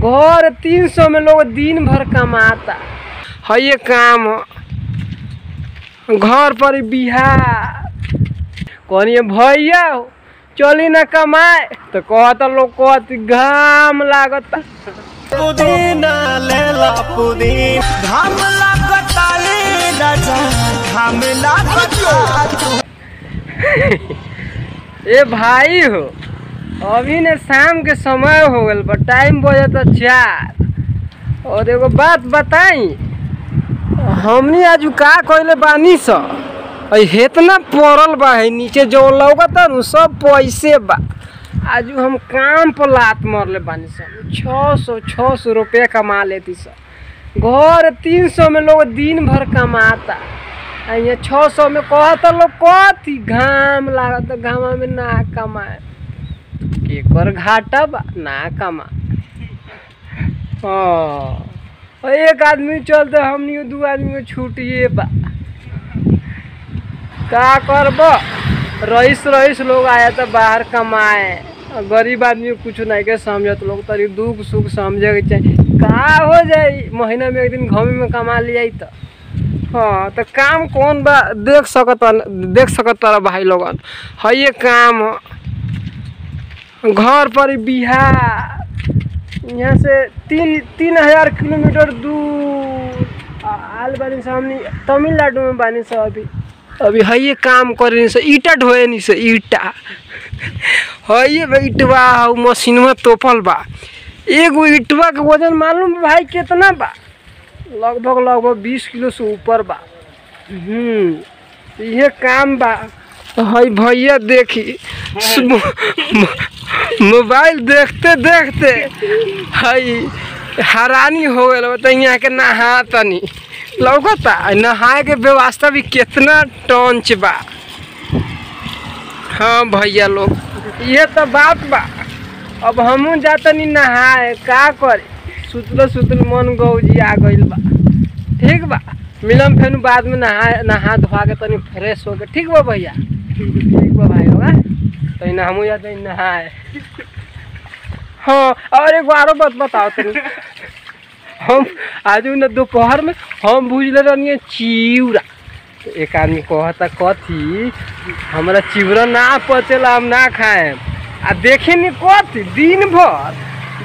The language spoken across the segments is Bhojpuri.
घर 300 में लोग दिन भर कमाता है। ये काम घर पर बिहार कौन भैया हो चली ना कमाए तो कहता लोग कहती घाम लागता पुदीना लेला पुदीना घाम लागता ले राजा घाम लागता। ए भाई हो अभी ने शाम के समय हो गल बा, टाइम बजता 4। और एगो बात बताई, हमनी आज का कइले बानी स इतना पड़ल बा है नीचे जो लौकता न सब पैसे बा। आज हम काम पर लात मरले बानी स 600 रुपया कमा लेती स। घर 300 में लोग दिन भर कमाता ये 600 में कहता लोग कथी घाम लागत घामा में ना कमाए केकर घाटा बा ना कमा। एक आदमी चलते हमनी 2 आदमी को छूटिए बा का करब। रईस लोग आया तो बाहर कमाए, गरीब आदमी कुछ नहीं के समझत लोग तरी दुख सुख समझे के चाहिए। का हो जाए महीना में एक दिन घूमे में कमा लिया तो हाँ तो काम कौन बा देख सकता भाई लोगन है। ये काम घर पर बिहार यहाँ से 3000 किलोमीटर दूर आल बानी सामने तमिलनाडु में बानी से अभी है। ये काम करे से ईटा ढोए नहीं से ईटा है। ये ईटवा मशीन में तोपल बा। एगो ईटवा के वजन मालूम भाई कितना बा, लगभग 20 किलो से ऊपर बा। ये काम बा है भैया देखी मोबाइल देखते देखते है हैरानी हो गल। तो यहाँ के नहा तनी लौकता नहाए के व्यवस्था भी कितना टंच बा। हाँ भैया लोग ये तो बात बा। अब हमू जातनी नहाए का करे सुतल मन गौजी आ गइल बा। ठीक बा मिलम फिर बाद में नहा धोआ के तनी फ्रेश हो के। ठीक बा भैया ठीक बा भाई लोग तो हमू जाते नहाए। हाँ और एक बारो बात बताओ तनी, हम आज न दोपहर में हम भूजले रहनी चिवड़ा। तो एक आदमी कहता कथी हमारा चिवड़ा ना पचेला हम ना खाए। आ देखे नहीं कथी दिन भर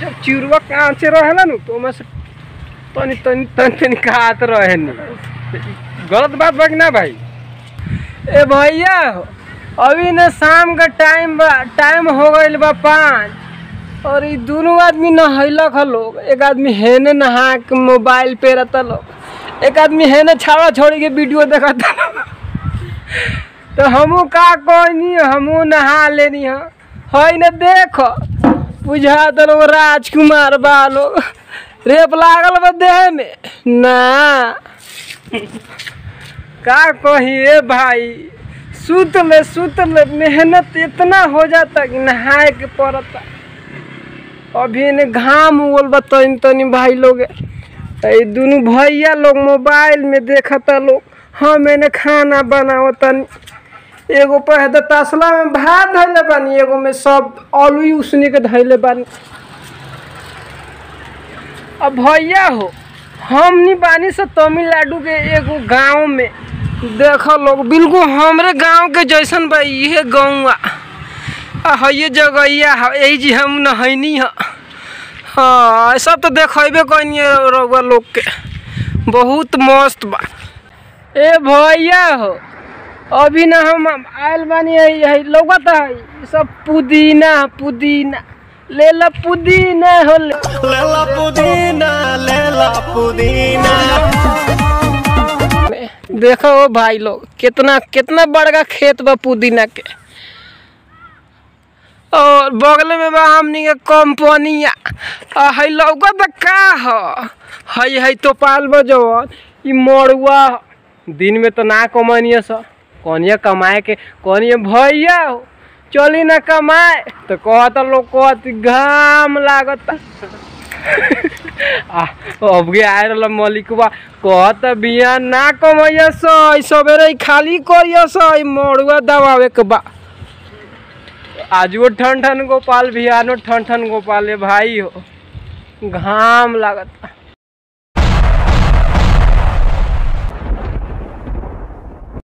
जब चिवड़ा कांचे रहेला न तो ओमे से तनी खात रहे नहीं। गलत बात बा कि ना भाई। ए भैया अभी न शाम का टाइम हो गइल बा 5 और ये दोनों आदमी नहैलक ह लोग। एक आदमी हेने नहा के मोबाइल पे रहता लोग, एक आदमी हेने छाड़ा छोड़ी के वीडियो देखता। तो हमू का कहनी हमू नहा लेनी है न देख बुझा तो लोग राजकुमार बा लोग रेप लागल बा देह में ना का कहिए भाई। सुत ले मेहनत इतना हो जाता कि नहाए के पड़ता। अभी ने घाम उगल बा तनी भाई लोग। ये दोनों भैया लोग मोबाइल में देखता लोग, हाँ मैंने खाना बनावता। एगो पहले तसला में भात धैले बानी, एगो में सब आलू उसने के धैले बानी। अब भैया हो हमनी बानी से तमिलनाडु के एगो गांव में देख लोग बिल्कुल हमरे गांव के जैसन बा। ये गाँव है ये जगहिया यही जी हम नहैनी है। हाँ सब तो देखेबे कहीं रउआ लोग के बहुत मस्त बा। ए भैया हो अभी ना हम आयल बानी है लौकता है सब पुदीना लेला पुदीना हो लेला पुदीना देखो भाई लोग कितना बड़का खेत बा पुदीना के। और बगल में बा हमनी के कंपनिया है लौकत का है तोपाल बजवन ई मड़ुआ। दिन में तो ना कमानिया सा कौनिया कमाए के कौनिया भैया हो चली ना कमाए तो कहता लोग कहती घाम लागता। अब आए रहा मलिकवा कहता बिया ना कमैया सवेरे खाली करिया मड़ुआ दबावे के बा। आज वो ठन गोपाल बिहानो ठन गोपाल भाई हो घाम लागत।